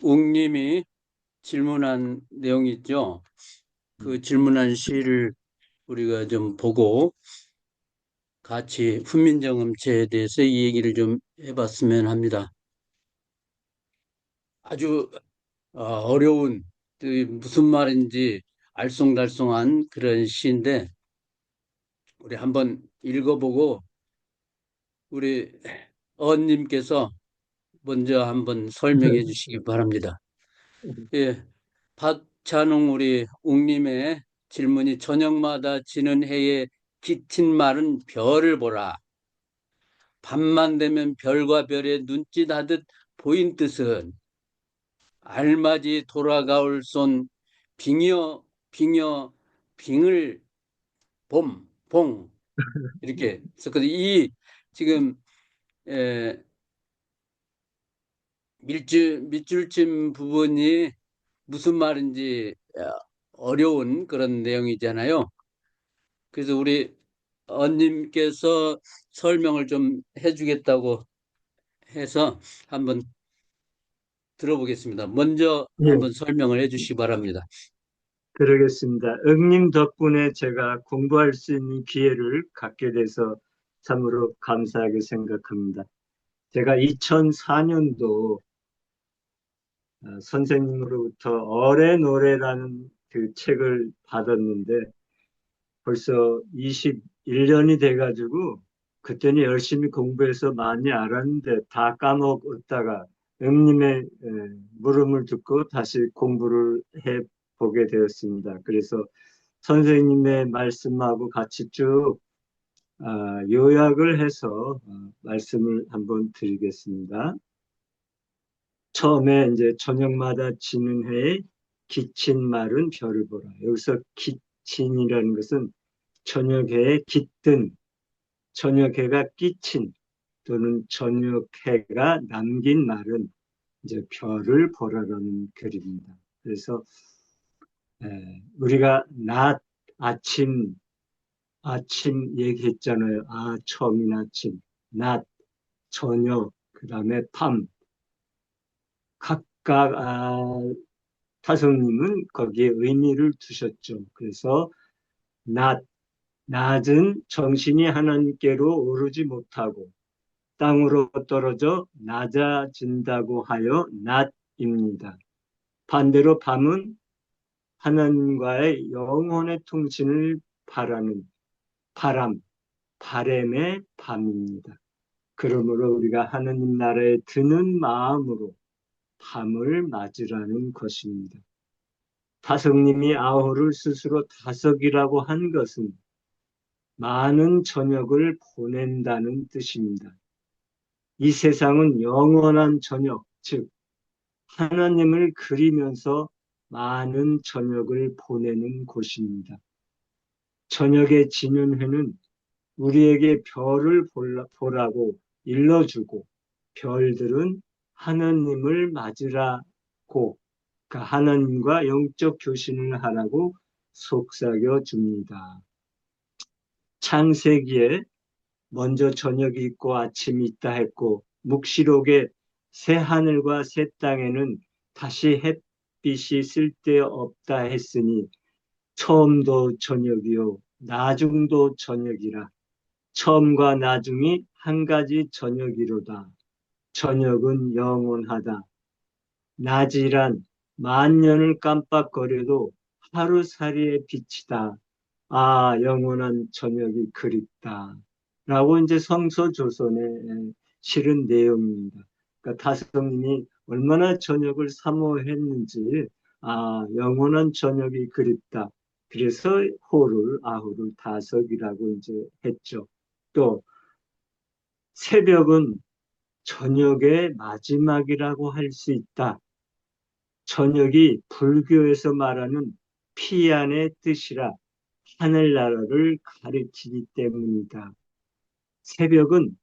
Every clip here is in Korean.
웅님이 질문한 내용이 있죠. 그 질문한 시를 우리가 좀 보고 같이 훈민정음체에 대해서 이 얘기를 좀 해봤으면 합니다. 아주 어려운 그 무슨 말인지 알쏭달쏭한 그런 시인데 우리 한번 읽어보고 우리 어님께서 먼저 한번 설명해 주시기 바랍니다. 예, 박찬웅 우리 웅님의 질문이 저녁마다 지는 해에 기친 말은 별을 보라. 밤만 되면 별과 별의 눈짓 하듯 보인 뜻은 알맞이 돌아가올 손 빙여 빙여 빙을 봉 이렇게 썼거든요. 이 지금 에, 밑줄친 부분이 무슨 말인지 어려운 그런 내용이잖아요. 그래서 우리 언님께서 설명을 좀 해주겠다고 해서 한번 들어보겠습니다. 먼저 예, 한번 설명을 해주시기 바랍니다. 그러겠습니다. 응님 덕분에 제가 공부할 수 있는 기회를 갖게 돼서 참으로 감사하게 생각합니다. 제가 2004년도 선생님으로부터 어의 노래라는 그 책을 받았는데 벌써 21년이 돼가지고 그때는 열심히 공부해서 많이 알았는데 다 까먹었다가 응님의 물음을 듣고 다시 공부를 해 보게 되었습니다. 그래서 선생님의 말씀하고 같이 쭉 요약을 해서 말씀을 한번 드리겠습니다. 처음에 이제 저녁마다 지는 해에 기친 말은 별을 보라. 여기서 기친이라는 것은 저녁해에 깃든, 저녁해가 끼친 또는 저녁해가 남긴 말은 이제 별을 보라라는 글입니다. 그래서 우리가 낮, 아침 얘기했잖아요. 처음인 아침, 낮, 저녁, 그 다음에 밤. 각각 타성님은 거기에 의미를 두셨죠. 그래서 낮, 낮은 정신이 하나님께로 오르지 못하고 땅으로 떨어져 낮아진다고 하여 낮입니다. 반대로 밤은 하나님과의 영혼의 통신을 바라는 바람, 바램의 밤입니다. 그러므로 우리가 하나님 나라에 드는 마음으로 밤을 맞으라는 것입니다. 다섯님이 아우를 스스로 다섯이라고 한 것은 많은 저녁을 보낸다는 뜻입니다. 이 세상은 영원한 저녁, 즉 하나님을 그리면서 많은 저녁을 보내는 곳입니다. 저녁에 지는 해는 우리에게 별을 보라고 일러주고 별들은 하나님을 맞으라고 그러니까 하나님과 영적 교신을 하라고 속삭여 줍니다. 창세기에 먼저 저녁이 있고 아침이 있다 했고 묵시록에 새 하늘과 새 땅에는 다시 햇빛이 쓸데없다 했으니 처음도 저녁이요 나중도 저녁이라 처음과 나중이 한 가지 저녁이로다. 저녁은 영원하다. 낮이란 만년을 깜빡거려도 하루살이의 빛이다. 영원한 저녁이 그립다. 라고 이제 성서조선에 실은 내용입니다. 그러니까 다성님이 얼마나 저녁을 사모했는지, 영원한 저녁이 그립다. 그래서 아후를 다석이라고 이제 했죠. 또 새벽은 저녁의 마지막이라고 할 수 있다. 저녁이 불교에서 말하는 피안의 뜻이라 하늘나라를 가리키기 때문이다. 새벽은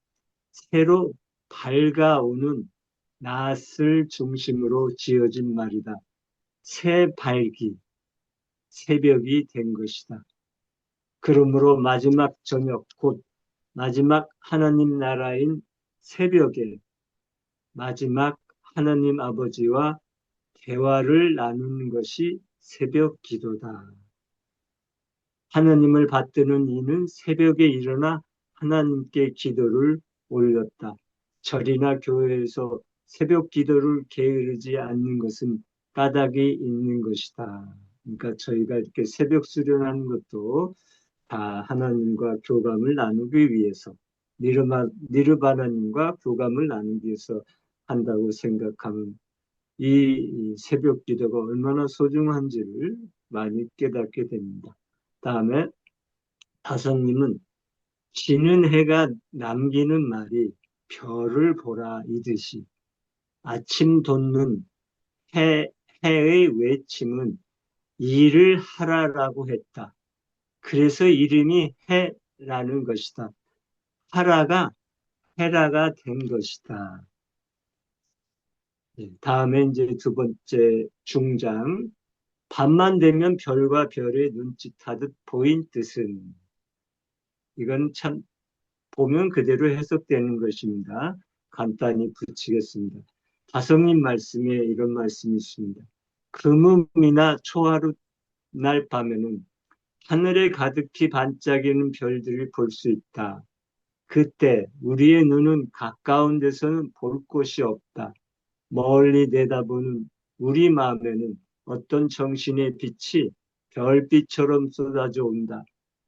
새로 밝아오는 낯을 중심으로 지어진 말이다. 새 밝기, 새벽이 된 것이다. 그러므로 마지막 저녁, 곧 마지막 하나님 나라인 새벽에 마지막 하나님 아버지와 대화를 나누는 것이 새벽 기도다. 하나님을 받드는 이는 새벽에 일어나 하나님께 기도를 올렸다. 절이나 교회에서 새벽 기도를 게으르지 않는 것은 까닭이 있는 것이다. 그러니까 저희가 이렇게 새벽 수련하는 것도 다 하나님과 교감을 나누기 위해서, 니르바나님과 교감을 나누기 위해서 한다고 생각하면 이 새벽 기도가 얼마나 소중한지를 많이 깨닫게 됩니다. 다음에 다섯님은 지는 해가 남기는 말이 별을 보라 이듯이 아침 돋는 해, 해의 외침은 일을 하라라고 했다. 그래서 이름이 해라는 것이다. 하라가 헤라가 된 것이다. 다음에 이제 두 번째 중장. 밤만 되면 별과 별의 눈짓하듯 보인 뜻은 이건 참 보면 그대로 해석되는 것입니다. 간단히 붙이겠습니다. 다성님 말씀에 이런 말씀이 있습니다. 금음이나 초하루 날 밤에는 하늘에 가득히 반짝이는 별들을 볼 수 있다. 그때 우리의 눈은 가까운 데서는 볼 곳이 없다. 멀리 내다보는 우리 마음에는 어떤 정신의 빛이 별빛처럼 쏟아져 온다.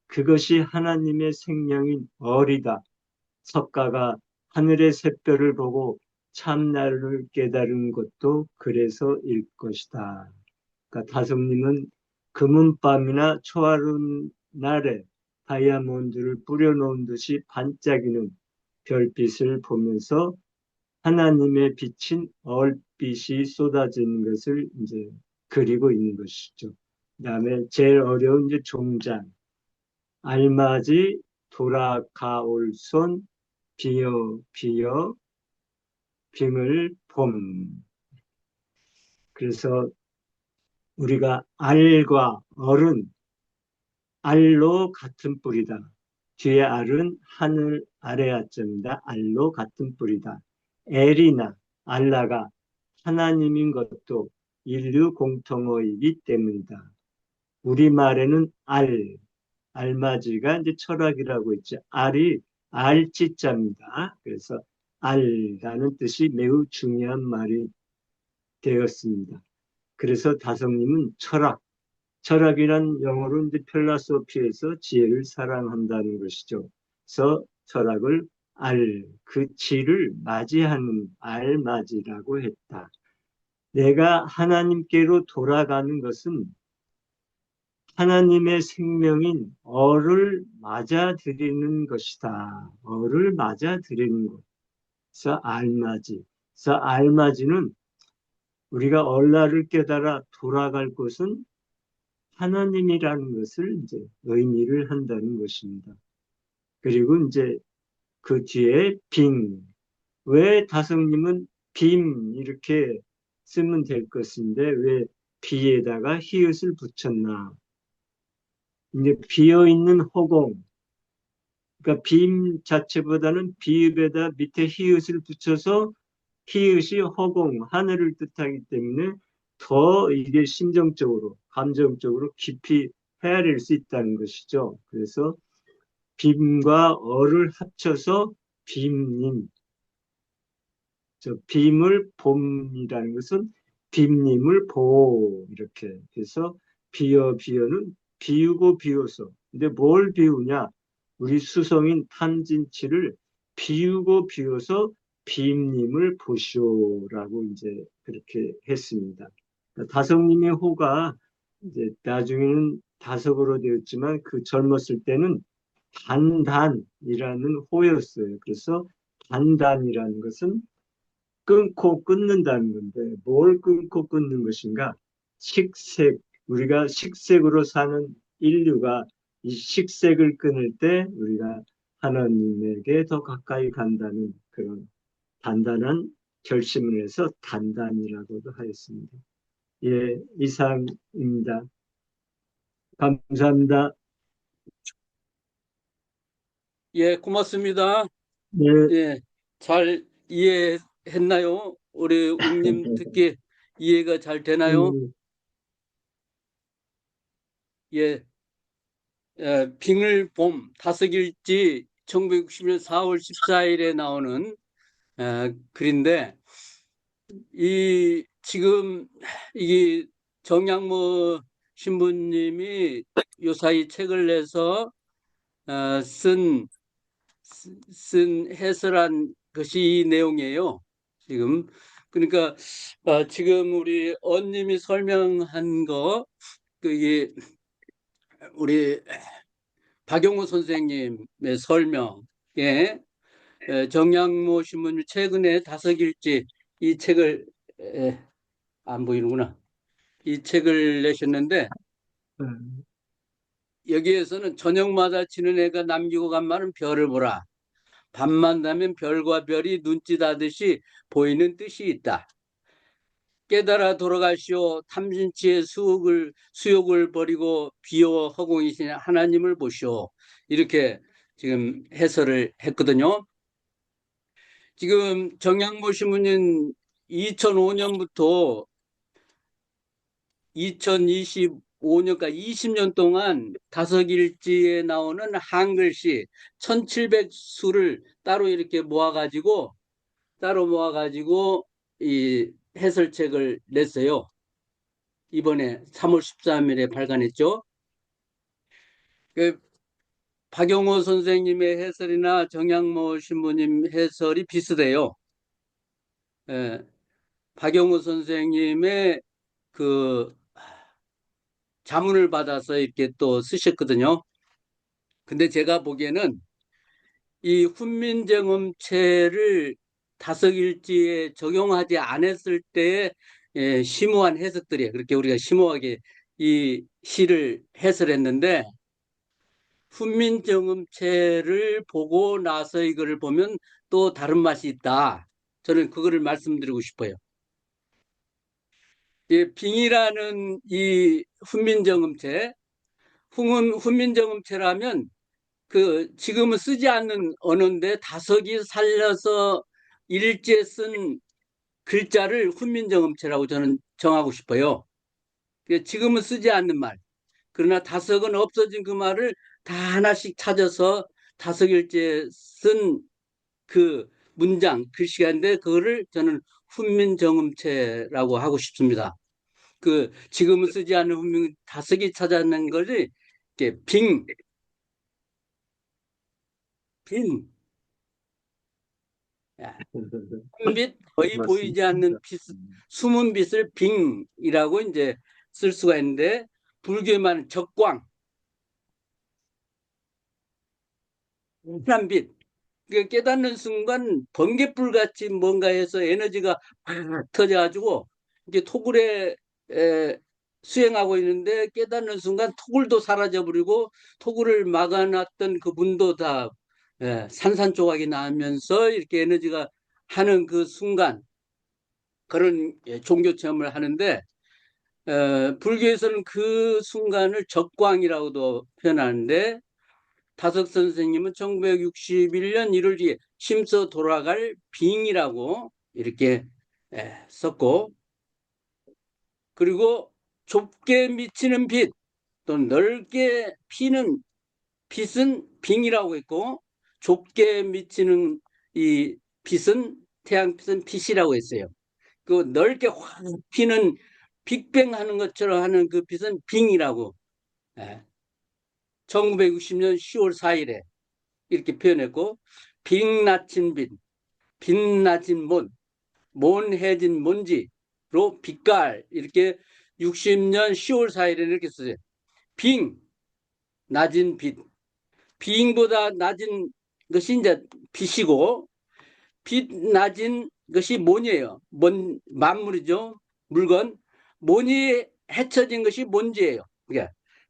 그것이 하나님의 생명인 어리다. 석가가 하늘의 샛별을 보고 참나를 깨달은 것도 그래서일 것이다. 그러니까 다솜님은 금은밤이나 초하루 날에 다이아몬드를 뿌려놓은 듯이 반짝이는 별빛을 보면서 하나님의 빛인 얼빛이 쏟아지는 것을 이제 그리고 있는 것이죠. 그다음에 제일 어려운 이제 종장, 알맞이 돌아가올 손 비어 비어 빙을 봄. 그래서 우리가 알과 얼은 알로 같은 뿌리다. 뒤에 알은 하늘 아래 아점이다. 알로 같은 뿌리다. 엘이나 알라가 하나님인 것도 인류 공통어이기 때문이다. 우리말에는 알맞이가 이제 철학이라고 있죠. 알이 알지자입니다. 그래서 알라는 뜻이 매우 중요한 말이 되었습니다. 그래서 다성님은 철학이란 영어로 이제 필라소피에서 지혜를 사랑한다는 것이죠. 그래서 철학을 그 지를 맞이하는 알맞이라고 했다. 내가 하나님께로 돌아가는 것은 하나님의 생명인 어를 맞아들이는 것이다. 어를 맞아들이는 것. 그래서 알맞이. 그래서 알맞이는 우리가 얼라를 깨달아 돌아갈 곳은 하나님이라는 것을 이제 의미를 한다는 것입니다. 그리고 이제 그 뒤에 빙. 왜 다성님은 빔 이렇게 쓰면 될 것인데 왜 비에다가 히읗을 붙였나? 이제 비어있는 허공. 그러니까 빔 자체보다는 비읍에다 밑에 히읗을 붙여서 히읗이 허공, 하늘을 뜻하기 때문에 더 이게 심정적으로, 감정적으로 깊이 헤아릴 수 있다는 것이죠. 그래서 빔과 어를 합쳐서 빔님, 저 빔을 봄이라는 것은 빔님을 보 이렇게 해서 비어는 비우고 비워서 근데 뭘 비우냐 우리 수성인 탐진치를 비우고 비워서 빔님을 보시오라고 이제 그렇게 했습니다. 그러니까 다성님의 호가 이제 나중에는 다석으로 되었지만 그 젊었을 때는 단단이라는 호였어요. 그래서 단단이라는 것은 끊고 끊는다는 건데 뭘 끊고 끊는 것인가? 식색, 우리가 식색으로 사는 인류가 이 식색을 끊을 때 우리가 하나님에게 더 가까이 간다는 그런 단단한 결심을 해서 단단이라고도 하였습니다. 예, 이상입니다. 감사합니다. 예, 고맙습니다. 네, 예, 잘 이해했나요? 우리 웅님 듣기 이해가 잘 되나요? 음, 예, 빙을 봄 다섯일지 1960년 4월 14일에 나오는 글인데 이 지금 이게 정양모 신부님이 요사이 책을 내서 어, 쓴, 쓴 해설한 것이 이 내용이에요. 지금 그러니까 지금 우리 언님이 설명한 거 그게 우리 박용호 선생님의 설명에 정양모 신부님 최근에 다섯일지 이 책을 안 보이는구나. 이 책을 내셨는데 음, 여기에서는 저녁마다 지는 애가 남기고 간 말은 별을 보라. 밤만 되면 별과 별이 눈짓하듯이 보이는 뜻이 있다. 깨달아 돌아가시오. 탐진치의 수욕을 버리고 비호 허공이신 하나님을 보시오. 이렇게 지금 해설을 했거든요. 지금 정양모 신부님 2005년부터 2025년까지 20년 동안 다섯일지에 나오는 한글씨 1700수를 따로 모아가지고 이 해설책을 냈어요. 이번에 3월 13일에 발간했죠. 그 박용호 선생님의 해설이나 정양모 신부님 해설이 비슷해요. 예, 박용호 선생님의 그 자문을 받아서 이렇게 또 쓰셨거든요. 근데 제가 보기에는 이 훈민정음체를 다섯일지에 적용하지 않았을 때의 심오한 해석들이에요. 그렇게 우리가 심오하게 이 시를 해설했는데 훈민정음체를 보고 나서 이거를 보면 또 다른 맛이 있다. 저는 그거를 말씀드리고 싶어요. 이 빙이라는 이 훈민정음체, 훈민정음체라면 그 지금은 쓰지 않는 언어인데 다섯이 살려서 일제 쓴 글자를 훈민정음체라고 저는 정하고 싶어요. 지금은 쓰지 않는 말. 그러나 다섯은 없어진 그 말을 다 하나씩 찾아서 다섯일째 쓴 그 문장, 글씨가인데 그거를 저는 훈민정음체라고 하고 싶습니다. 그 지금은 쓰지 않는 훈민 다섯이 찾아낸 것이 이렇게 빈, 빛 거의 보이지 않는 맞습니다. 빛, 숨은 빛을 빙이라고 이제 쓸 수가 있는데 불교에 말하는 적광, 환한 빛. 그 깨닫는 순간 번갯불 같이 뭔가 해서 에너지가 팍 터져가지고 이제 토굴에 수행하고 있는데 깨닫는 순간 토굴도 사라져버리고 토굴을 막아놨던 그 문도 다 산산조각이 나면서 이렇게 에너지가 하는 그 순간 그런 종교 체험을 하는데 불교에서는 그 순간을 적광이라고도 표현하는데 다석 선생님은 1961년 1월 뒤에 심서 돌아갈 빙이라고 이렇게 썼고 그리고 좁게 미치는 빛 또 넓게 피는 빛은 빙이라고 했고 좁게 미치는 이 빛은 태양빛은 빛이라고 했어요. 그 넓게 확 피는 빅뱅 하는 것처럼 하는 그 빛은 빙이라고 1960년 10월 4일에 이렇게 표현했고 빙나친 빛, 빛나진 몬해진 먼지로 빛깔 이렇게 60년 10월 4일에 이렇게 쓰세요. 빙, 낮은 빛. 빙보다 낮은 것이 이제 빛이고 빛 낮은 것이 mon이에요. 만물이죠. 물건. mon이 헤쳐진 것이 먼지예요.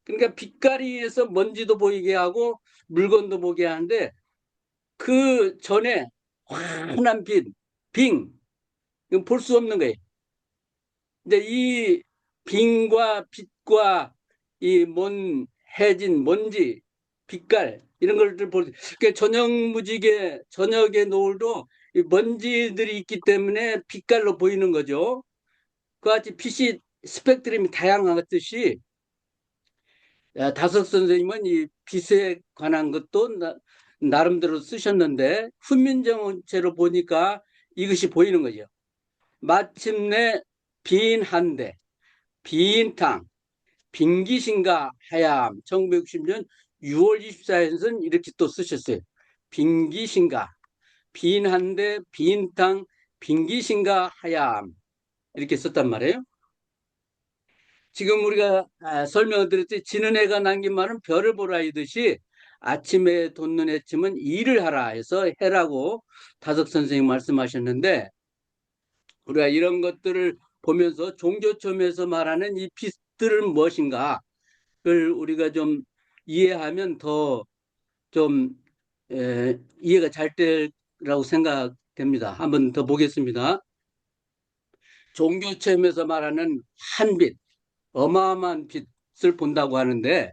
그러니까 빛깔이에서 먼지도 보이게 하고 물건도 보게 하는데 그 전에 환한 빛, 빙, 이건 볼 수 없는 거예요. 근데 이 빙과 빛과 이 해진 먼지, 빛깔 이런 것들 볼 그 저녁 무지개, 저녁의 노을도 이 먼지들이 있기 때문에 빛깔로 보이는 거죠. 그같이 빛이 스펙트럼이 다양하듯이 다섯 선생님은 이 빛에 관한 것도 나름대로 쓰셨는데 훈민정음체로 보니까 이것이 보이는 거죠. 마침내 빈 한대, 빈 탕, 빈기신가 하얌 1960년 6월 24일에는 이렇게 또 쓰셨어요. 빈기신가, 빈 한대, 빈 탕, 빈기신가 하얌 이렇게 썼단 말이에요. 지금 우리가 설명을 드렸듯이 지는 해가 남긴 말은 별을 보라 이듯이 아침에 돋는 해침은 일을 하라 해서 해라고 다섯 선생님 말씀하셨는데 우리가 이런 것들을 보면서 종교점에서 말하는 이 빛들은 무엇인가를 우리가 좀 이해하면 더 좀 이해가 잘 되라고 생각됩니다. 한번 더 보겠습니다. 종교체험에서 말하는 한 빛, 어마어마한 빛을 본다고 하는데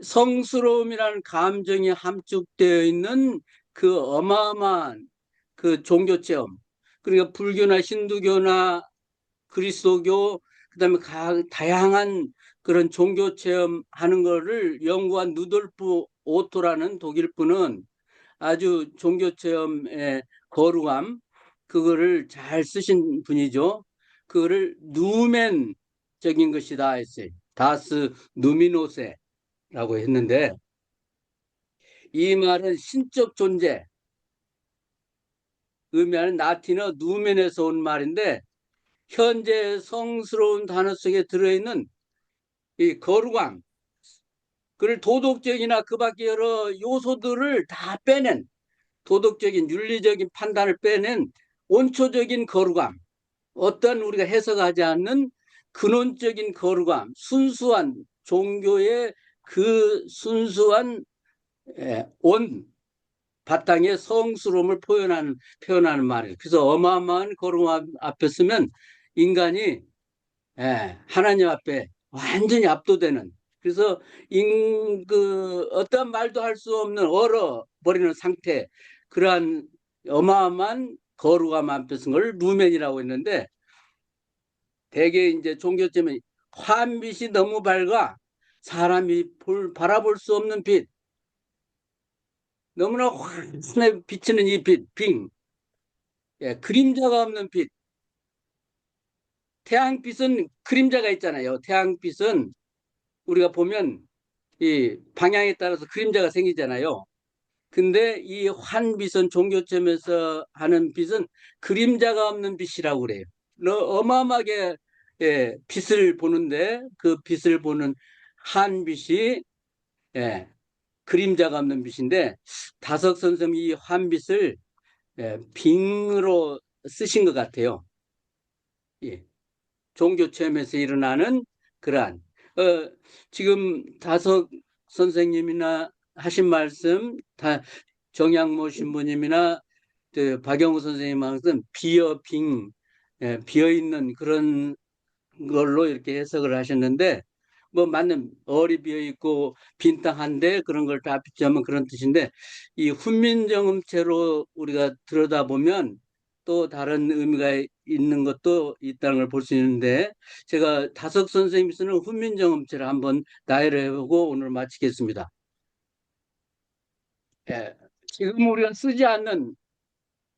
성스러움이라는 감정이 함축되어 있는 그 어마어마한 그 종교체험, 그러니까 불교나 힌두교나 그리스도교, 그다음에 다양한 그런 종교 체험하는 거를 연구한 누돌프 오토라는 독일 분은 아주 종교 체험의 거룩함 그거를 잘 쓰신 분이죠. 그거를 누멘적인 것이다 했어요. 다스 누미노세라고 했는데 이 말은 신적 존재 의미하는 라틴어 누멘에서 온 말인데 현재 성스러운 단어 속에 들어있는 이 거룩함, 그를 도덕적이나 그 밖에 여러 요소들을 다 빼낸 도덕적인 윤리적인 판단을 빼낸 원초적인 거룩함, 어떤 우리가 해석하지 않는 근원적인 거룩함, 순수한 종교의 그 순수한 온 바탕의 성스러움을 표현하는 말이에요. 그래서 어마어마한 거룩함 앞에 서면 인간이 하나님 앞에 완전히 압도되는 그래서 어떤 말도 할 수 없는 얼어버리는 상태 그러한 어마어마한 거룩함 앞에 선 걸 루멘이라고 했는데 대개 이제 종교점은 환빛이 너무 밝아 사람이 바라볼 수 없는 빛 너무나 환하게 비치는 이 빛, 빙 그림자가 없는 빛 태양빛은 그림자가 있잖아요. 태양빛은 우리가 보면 이 방향에 따라서 그림자가 생기잖아요. 근데 이 환빛은 종교점에서 하는 빛은 그림자가 없는 빛이라고 그래요. 어마어마하게 빛을 보는데 그 빛을 보는 환빛이 예, 그림자가 없는 빛인데 다석 선생님이 이 환빛을 빙으로 쓰신 것 같아요. 예. 종교 체험에서 일어나는 그러한 지금 다석 선생님이나 하신 말씀 다 정양모 신부님이나 박영우 선생님 말씀 비어 있는 그런 걸로 이렇게 해석을 하셨는데 뭐 맞는 얼이 비어 있고 빈 땅 한데 그런 걸 다 비추하면 그런 뜻인데 이 훈민정음체로 우리가 들여다보면 또 다른 의미가 있는 것도 있다는 걸 볼 수 있는데 제가 다석 선생님이 쓰는 훈민정음체를 한번 나열해 보고 오늘 마치겠습니다. 예, 지금 우리가 쓰지 않는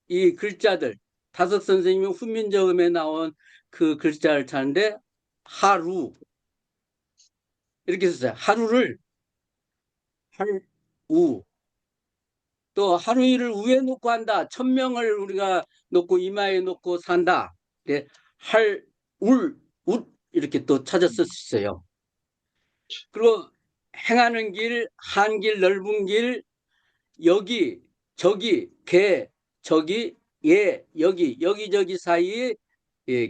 이 글자들 다석 선생님이 훈민정음에 나온 그 글자를 찾는데 하루 이렇게 썼어요. 하루를 할우 또 하루 일을 우에 놓고 한다. 천명을 우리가 놓고 이마에 놓고 산다. 네, 웃 이렇게 또 찾았었어요. 그리고 행하는 길, 한길, 넓은 길, 여기, 저기, 개, 저기, 여기저기 사이에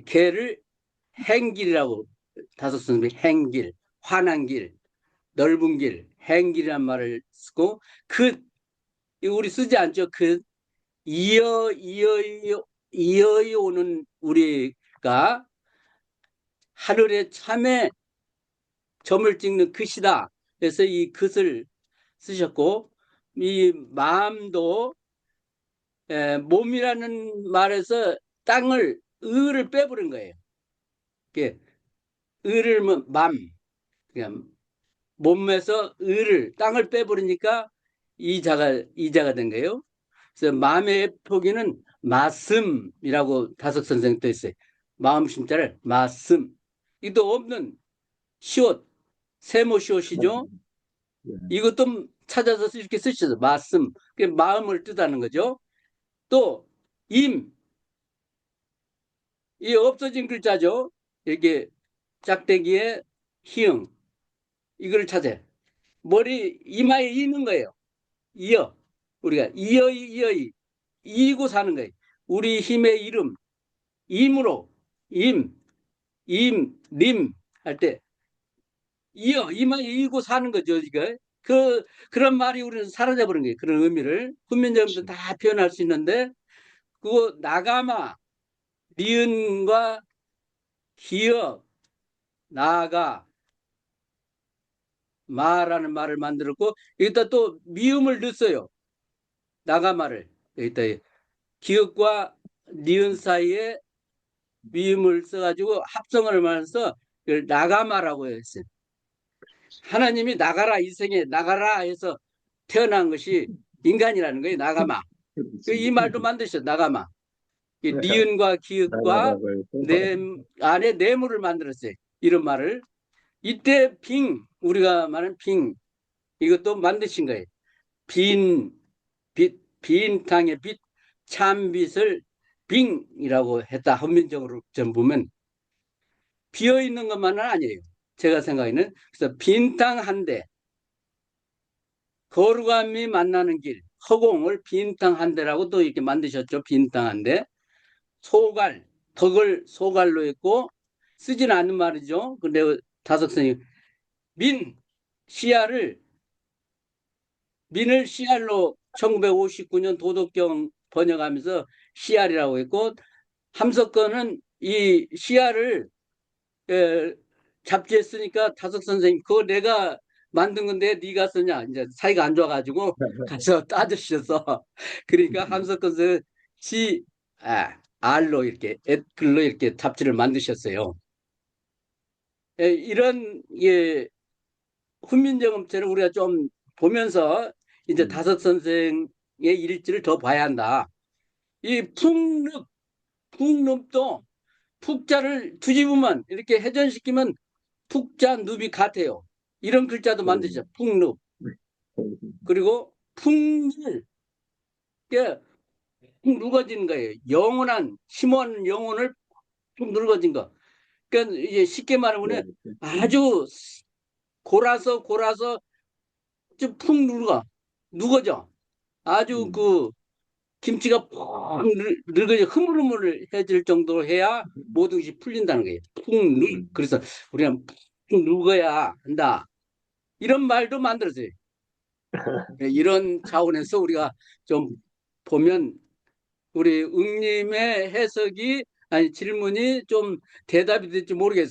개를 행길이라고 다섯 선생님이 행길, 환한 길, 넓은 길, 행길이란 말을 쓰고 우리 쓰지 않죠. 이어 오는 우리가 하늘의 참에 점을 찍는 것이다. 그래서 이 것을 쓰셨고 이 마음도 몸이라는 말에서 땅을 을을 빼버린 거예요. 이게 을을 뭐 그냥 몸에서 을을 땅을 빼버리니까 이자가 된 거예요. 그래서 마음의 포기는 말씀이라고 다섯 선생 또 있어요. 마음 심자를 말씀. 이도 없는 시옷, 세모 시옷이죠. 예. 이것도 찾아서 이렇게 쓰셔서 말씀, 마음을 뜻하는 거죠. 또 임, 이 없어진 글자죠. 이렇게 짝대기에 희응, 이걸 찾아요. 머리 이마에 있는 거예요. 이어, 우리가 이어이 이고 사는 거예요. 우리 힘의 이름 임으로 임, 림 할 때 이마에 이고 사는 거죠. 이거 그런 말이 우리는 사라져버린 거예요. 그런 의미를 훈민정음도 다 표현할 수 있는데 그거 나가마 니은과 기억 나가 마라는 말을 만들었고 여기다 또 미음을 넣었어요. 나가마를 여기다 기억과 니은 사이에 미음을 써가지고 합성을 하면서 나가마라고 했어요. 하나님이 나가라 이 생에 나가라 해서 태어난 것이 인간이라는 거예요. 나가마. 이 말도 만드셨어요. 나가마. 이 니은과 기읍과 나가라고 해서 안에 내물을 만들었어요. 이런 말을. 이때 우리가 말하는 이것도 만드신 거예요. 빈 땅의 빛, 참빛을 빙이라고 했다. 헌민적으로 좀 보면 비어 있는 것만은 아니에요. 제가 생각에는 그래서 빈 땅 한 대, 거룩함이 만나는 길, 허공을 빈 땅 한 대라고 또 이렇게 만드셨죠. 빈 땅 한 대. 소갈, 덕을 소갈로 했고 쓰지는 않는 말이죠. 근데 다섯선이 민 시야를 민을 씨알로 1959년 도덕경 번역하면서 씨알이라고 했고 함석건은 이 씨알을 잡지에 쓰니까 다석 선생님 그거 내가 만든 건데 네가 쓰냐 이제 사이가 안 좋아가지고 가서 따지셔서 그러니까 함석건 선생님 알로 이렇게 글로 이렇게 잡지를 만드셨어요. 이런 훈민정음체를 우리가 좀 보면서 이제 다섯 선생의 일지를 더 봐야 한다. 이 풍릅도 푹자를 뒤집으면 이렇게 회전시키면 푹자 눕이 같아요. 이런 글자도 만드죠. 풍릅. 그리고 풍물. 이게 푹 묽어지는 거예요. 영원한 심원 영혼을 푹 묽어진 거. 그러니까 이제 쉽게 말하면 아주 골아서 좀 푹 누거져. 아주 그 김치가 푹 늙어져 흐물흐물해질 정도로 해야 모든 것이 풀린다는 거예요. 그래서 우리가 푹 늙어야 한다. 이런 말도 만들었어요. 이런 차원에서 우리가 좀 보면 우리 응님의 해석이 아니 질문이 좀 대답이 될지 모르겠어요.